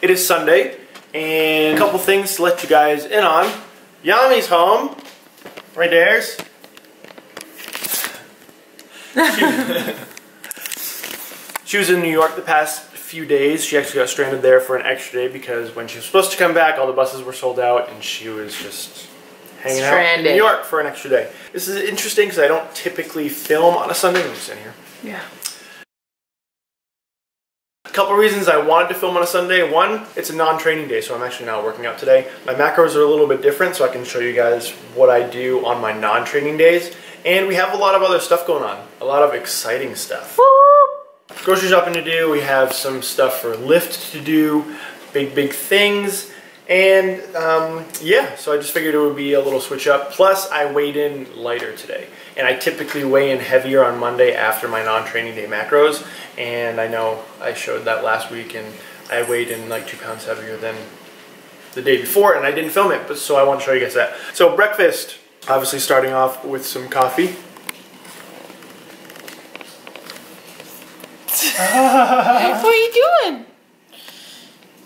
It is Sunday, and a couple things to let you guys in on. Yami's home. Right there's. She was in New York the past few days. She actually got stranded there for an extra day because when she was supposed to come back, all the buses were sold out, and she was just hanging out in New York for an extra day. This is interesting because I don't typically film on a Sunday. Let me just in here. Yeah. A couple reasons I wanted to film on a Sunday. One, it's a non-training day, so I'm actually not working out today. My macros are a little bit different, so I can show you guys what I do on my non-training days. And we have a lot of other stuff going on. A lot of exciting stuff. Grocery shopping to do. We have some stuff for Lyft to do. Big things. And yeah, so I just figured it would be a little switch up. Plus, I weighed in lighter today. And I typically weigh in heavier on Monday after my non-training day macros. And I know I showed that last week, and I weighed in like 2 pounds heavier than the day before, and I didn't film it, but so I want to show you guys that. So breakfast, obviously starting off with some coffee. What are you doing?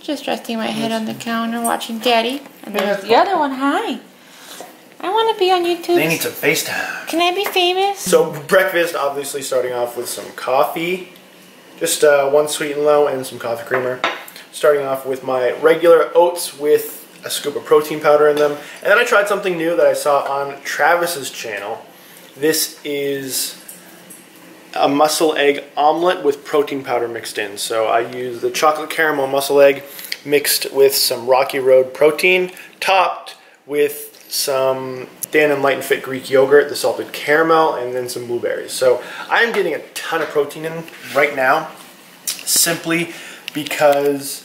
Just resting my head on the counter watching Daddy. And there's the other one. Hi. I want to be on YouTube. They need some FaceTime. Can I be famous? So breakfast, obviously starting off with some coffee. Just one sweet and low and some coffee creamer. Starting off with my regular oats with a scoop of protein powder in them. And then I tried something new that I saw on Travis's channel. This is a mussel egg omelet with protein powder mixed in. So I use the chocolate caramel mussel egg mixed with some Rocky Road protein, topped with some Dan & Light and Fit Greek yogurt, the salted caramel, and then some blueberries. So I'm getting a ton of protein in right now, simply because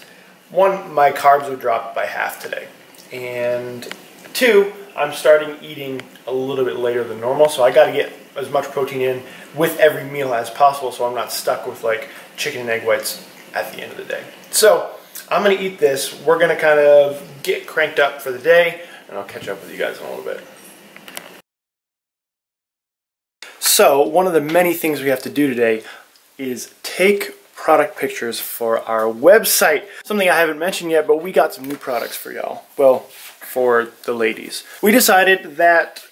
one, my carbs would drop by half today, and two, I'm starting eating a little bit later than normal, so I got to get as much protein in with every meal as possible so I'm not stuck with like chicken and egg whites at the end of the day. So I'm going to eat this. We're going to kind of get cranked up for the day, and I'll catch up with you guys in a little bit. So one of the many things we have to do today is take product pictures for our website. Something I haven't mentioned yet, but we got some new products for y'all. Well, for the ladies. We decided that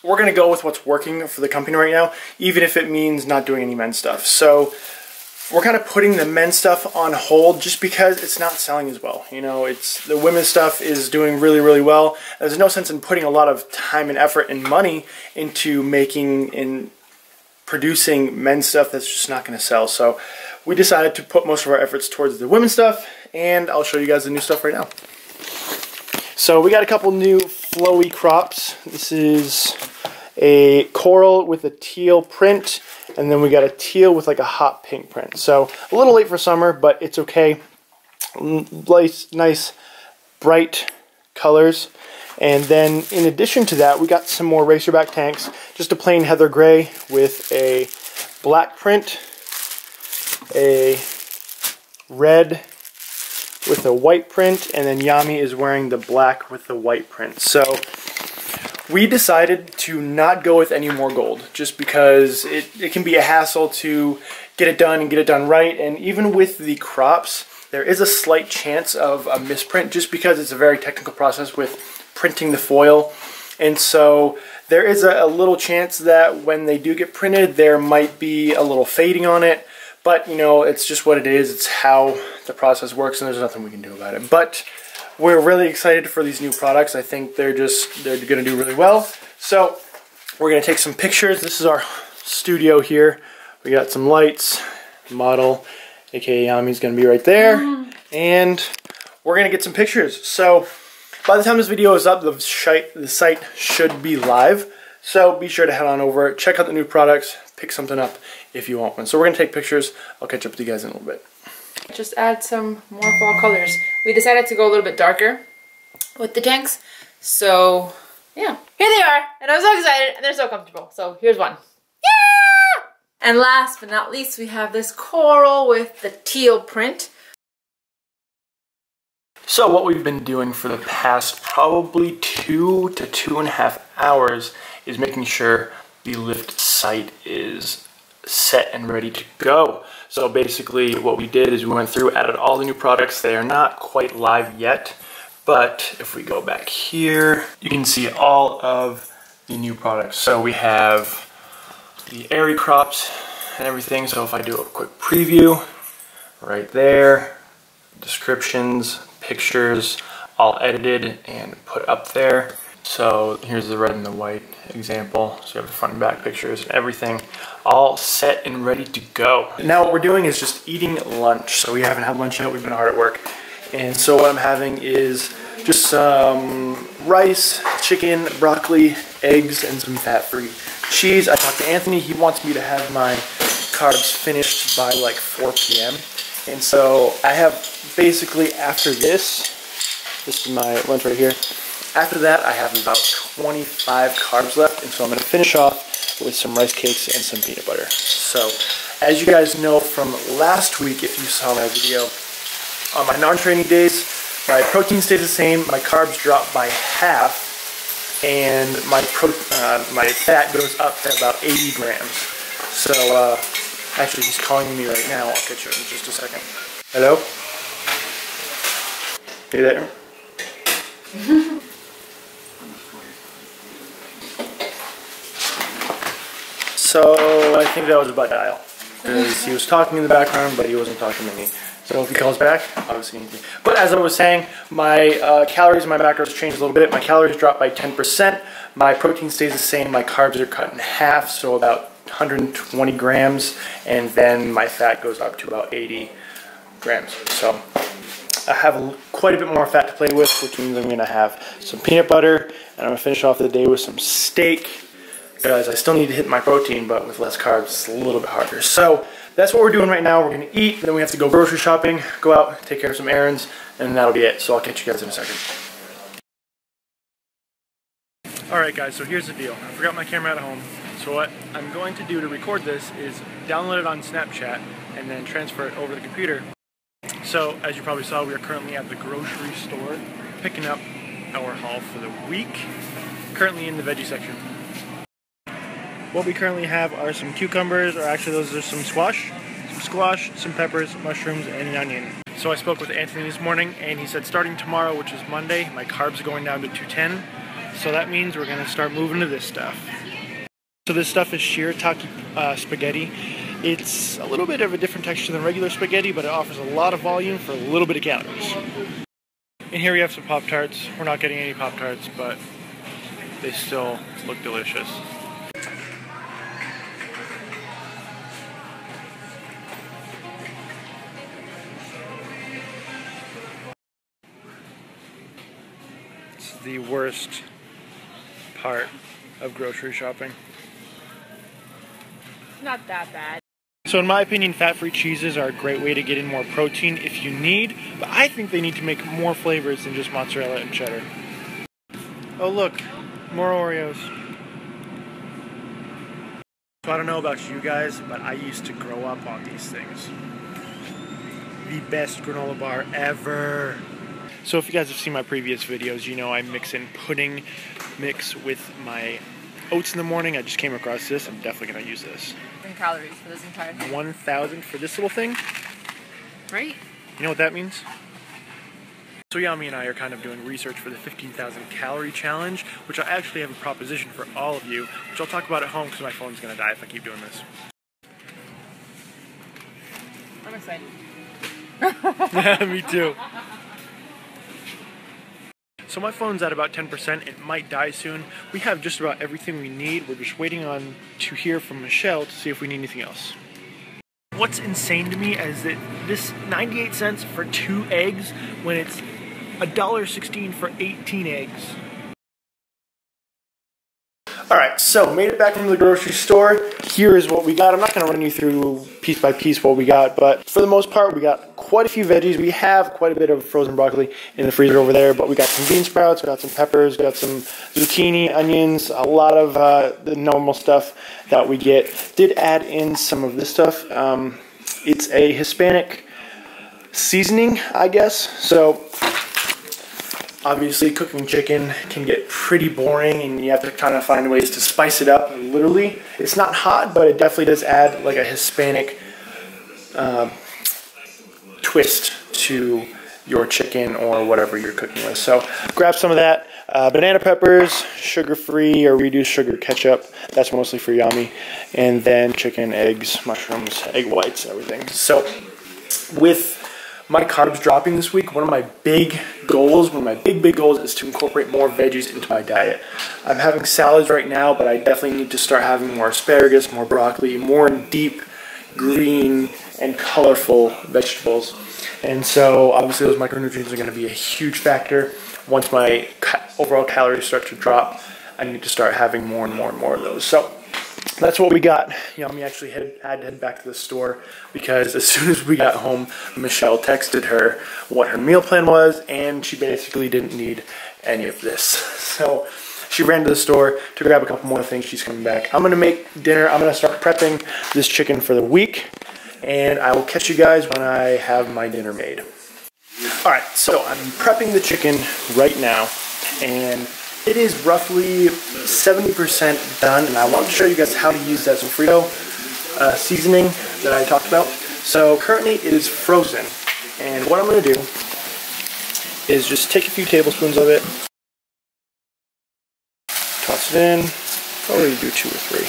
we're going to go with what's working for the company right now, even if it means not doing any men's stuff. So we're kind of putting the men's stuff on hold just because it's not selling as well. You know, the women's stuff is doing really well. There's no sense in putting a lot of time and effort and money into making and producing men's stuff that's just not going to sell. So we decided to put most of our efforts towards the women's stuff, and I'll show you guys the new stuff right now. So we got a couple new flowy crops. This is a coral with a teal print, and then we got a teal with like a hot pink print. So a little late for summer, but it's okay. Nice bright colors. And then in addition to that, we got some more racerback tanks. Just a plain heather gray with a black print, a red with a white print, and then Yami is wearing the black with the white print. So we decided to not go with any more gold, just because it can be a hassle to get it done and get it done right. And even with the crops, there is a slight chance of a misprint just because it's a very technical process with printing the foil. And so there is a little chance that when they do get printed, there might be a little fading on it. But, you know, it's just what it is. It's how the process works, and there's nothing we can do about it. But we're really excited for these new products. I think they're going to do really well. So we're going to take some pictures. This is our studio here. We got some lights, model, aka Yami's going to be right there. And we're going to get some pictures. So by the time this video is up, the site should be live. So be sure to head on over, check out the new products, pick something up if you want one. So we're going to take pictures. I'll catch up with you guys in a little bit. Just add some more fall colors. We decided to go a little bit darker with the tanks. So, yeah. Here they are. And I'm so excited. And they're so comfortable. So, here's one. Yeah! And last but not least, we have this coral with the teal print. So what we've been doing for the past probably 2 to 2.5 hours is making sure the Lyft site is set and ready to go. So basically what we did is we went through, added all the new products. They are not quite live yet, but if we go back here, you can see all of the new products. So we have the airy crops and everything. So if I do a quick preview, right there, descriptions, pictures, all edited and put up there. So here's the red and the white example. So you have the front and back pictures and everything all set and ready to go. Now what we're doing is just eating lunch. So we haven't had lunch yet, we've been hard at work. And so what I'm having is just some rice, chicken, broccoli, eggs, and some fat-free cheese. I talked to Anthony, he wants me to have my carbs finished by like 4 p.m. And so I have basically after this is my lunch right here. After that, I have about 25 carbs left, and so I'm going to finish off with some rice cakes and some peanut butter. So, as you guys know from last week, if you saw my video, on my non-training days, my protein stays the same, my carbs drop by half, and my fat goes up to about 80 grams. So, actually, he's calling me right now. I'll catch you in just a second. Hello? You there? So I think that was a butt dial. He was talking in the background, but he wasn't talking to me. So if he calls back, obviously. But as I was saying, my calories and my macros changed a little bit. My calories dropped by 10%. My protein stays the same. My carbs are cut in half, so about 120 grams. And then my fat goes up to about 80 grams. So I have quite a bit more fat to play with, which means I'm going to have some peanut butter. And I'm going to finish off the day with some steak. Because I still need to hit my protein, but with less carbs, it's a little bit harder. So that's what we're doing right now. We're going to eat, then we have to go grocery shopping, go out, take care of some errands, and that'll be it. So I'll catch you guys in a second. Alright guys, so here's the deal. I forgot my camera at home. So what I'm going to do to record this is download it on Snapchat and then transfer it over the computer. So as you probably saw, we are currently at the grocery store picking up our haul for the week. Currently in the veggie section. What we currently have are some cucumbers, or actually those are some squash, some peppers, mushrooms, and an onion. So I spoke with Anthony this morning, and he said starting tomorrow, which is Monday, my carbs are going down to 210. So that means we're going to start moving to this stuff. So this stuff is shirataki spaghetti. It's a little bit of a different texture than regular spaghetti, but it offers a lot of volume for a little bit of calories. And here we have some Pop-Tarts. We're not getting any Pop-Tarts, but they still look delicious. The worst part of grocery shopping. Not that bad. So in my opinion, fat-free cheeses are a great way to get in more protein if you need, but I think they need to make more flavors than just mozzarella and cheddar. Oh look, more Oreos. So I don't know about you guys, but I used to grow up on these things. The best granola bar ever. So if you guys have seen my previous videos, you know I mix in pudding mix with my oats in the morning. I just came across this. I'm definitely going to use this. And calories for this entire thing. 1,000 for this little thing. Right? You know what that means? So Yami and I are kind of doing research for the 15,000 calorie challenge, which I actually have a proposition for all of you, which I'll talk about at home because my phone's going to die if I keep doing this. I'm excited. Me too. So my phone's at about 10%, it might die soon. We have just about everything we need. We're just waiting on to hear from Michelle to see if we need anything else. What's insane to me is that this 98 cents for 2 eggs when it's $1.16 for 18 eggs. Alright, so made it back from the grocery store. Here is what we got. I'm not going to run you through piece by piece what we got, but for the most part we got quite a few veggies. We have quite a bit of frozen broccoli in the freezer over there, but we got some bean sprouts, we got some peppers, we got some zucchini, onions, a lot of the normal stuff that we get. Did add in some of this stuff. It's a Hispanic seasoning, I guess. So Obviously, cooking chicken can get pretty boring, and you have to kind of find ways to spice it up. Literally, it's not hot, but it definitely does add like a Hispanic twist to your chicken or whatever you're cooking with. So grab some of that. Banana peppers, sugar-free or reduced sugar ketchup. That's mostly for Yummy. And then chicken, eggs, mushrooms, egg whites, everything. So with my carbs dropping this week, one of my big goals is to incorporate more veggies into my diet. I'm having salads right now, but I definitely need to start having more asparagus, more broccoli, more deep green and colorful vegetables. And so obviously those micronutrients are going to be a huge factor. Once my overall calories start to drop, I need to start having more and more and more of those. So that's what we got. Yummy actually had to head back to the store because as soon as we got home, Michelle texted her what her meal plan was, and she basically didn't need any of this. So she ran to the store to grab a couple more things. She's coming back. I'm going to make dinner. I'm going to start prepping this chicken for the week, and I will catch you guys when I have my dinner made. Alright, so I'm prepping the chicken right now, and it is roughly 70% done, and I want to show you guys how to use that Sofrito seasoning that I talked about. So currently it is frozen, and what I'm going to do is just take a few tablespoons of it, toss it in, probably do 2 or 3.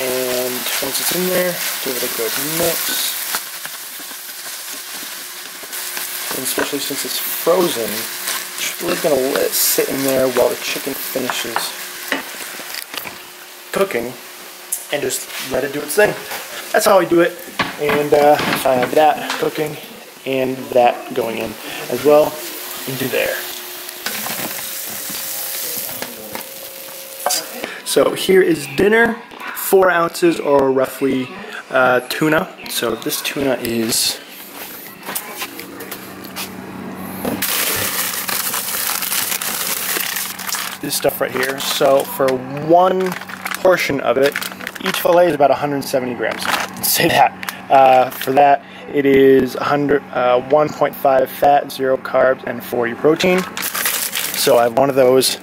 And once it's in there, give it a good mix. And especially since it's frozen, we're going to let it sit in there while the chicken finishes cooking and just let it do its thing. That's how I do it. And I have that cooking and that going in as well into there. So here is dinner. 4 ounces or roughly tuna. So this tuna is this stuff right here. So for one portion of it, each fillet is about 170 grams. Say that. For that, it is 1.5 fat, 0 carbs, and 40 protein. So I have one of those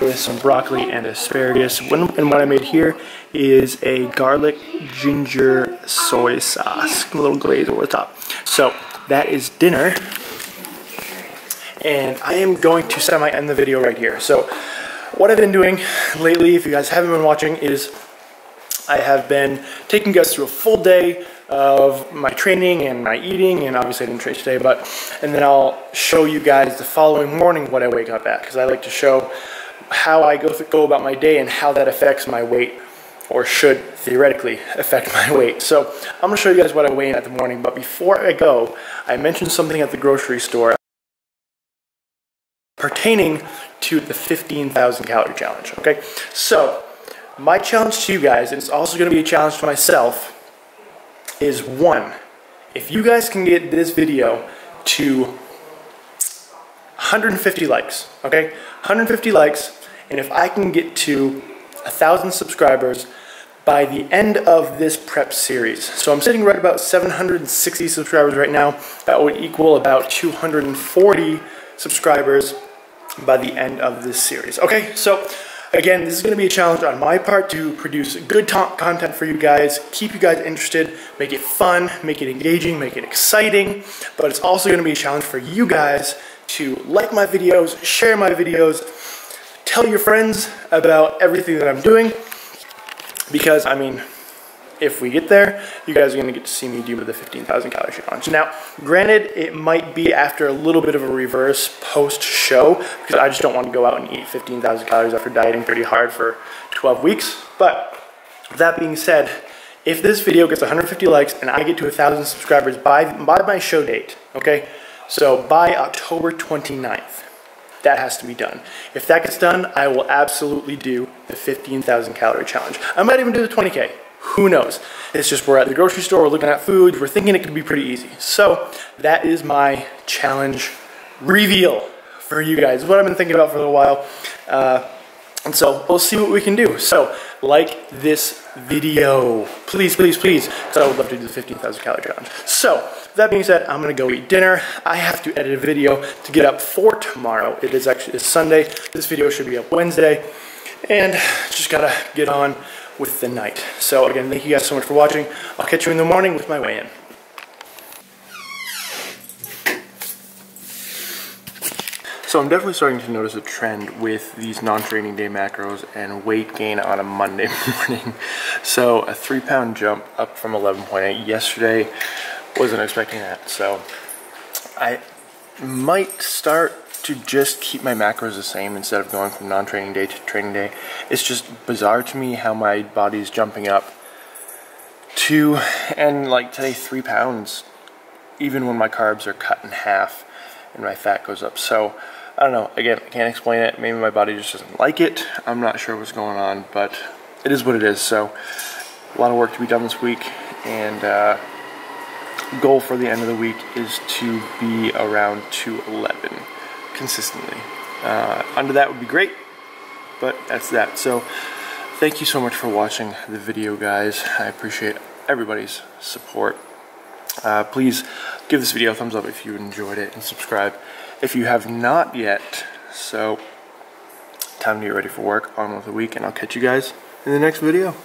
with some broccoli and asparagus. And what I made here is a garlic ginger soy sauce, a little glaze over the top. So that is dinner, and I am going to semi-end the video right here. So what I've been doing lately, if you guys haven't been watching, is I have been taking you guys through a full day of my training and my eating, and obviously I didn't train today, and then I'll show you guys the following morning what I wake up at, because I like to show how I go about my day and how that affects my weight, or should theoretically affect my weight. So I'm going to show you guys what I weigh in at the morning, but before I go, I mentioned something at the grocery store pertaining to the 15,000 calorie challenge, okay? So my challenge to you guys, and it's also going to be a challenge to myself, is 1, if you guys can get this video to 150 likes, okay? 150 likes, and if I can get to 1,000 subscribers by the end of this prep series. So I'm sitting right about 760 subscribers right now. That would equal about 240 subscribers by the end of this series. Okay, so again, this is going to be a challenge on my part to produce good content for you guys, keep you guys interested, make it fun, make it engaging, make it exciting, but it's also going to be a challenge for you guys to like my videos, share my videos, tell your friends about everything that I'm doing, because, I mean, if we get there, you guys are going to get to see me do the 15,000 calorie challenge. Now, granted, it might be after a little bit of a reverse post-show, because I just don't want to go out and eat 15,000 calories after dieting pretty hard for 12 weeks. But that being said, if this video gets 150 likes and I get to 1,000 subscribers by my show date, okay, so by October 29th, that has to be done. If that gets done, I will absolutely do the 15,000 calorie challenge. I might even do the 20K. Who knows? It's just we're at the grocery store, we're looking at foods, we're thinking it could be pretty easy. So that is my challenge reveal for you guys. What I've been thinking about for a while. And so we'll see what we can do. So like this video. Please, please, please, because I would love to do the 15,000 calorie challenge. So, that being said, I'm going to go eat dinner. I have to edit a video to get up for tomorrow. It's Sunday. This video should be up Wednesday. And just got to get on with the night. So again, thank you guys so much for watching. I'll catch you in the morning with my weigh-in. So I'm definitely starting to notice a trend with these non-training day macros and weight gain on a Monday morning. So a 3-pound jump up from 11.8 yesterday. Wasn't expecting that. So I might start to just keep my macros the same instead of going from non-training day to training day. It's just bizarre to me how my body's jumping up to, and like today, 3 pounds, even when my carbs are cut in half and my fat goes up. So I don't know, again, I can't explain it. Maybe my body just doesn't like it. I'm not sure what's going on, but it is what it is. So a lot of work to be done this week, and goal for the end of the week is to be around 211 consistently. Under that would be great, but that's that. So thank you so much for watching the video, guys. I appreciate everybody's support. Please give this video a thumbs up if you enjoyed it, and subscribe if you have not yet. So time to get ready for work, on with the week, and I'll catch you guys in the next video.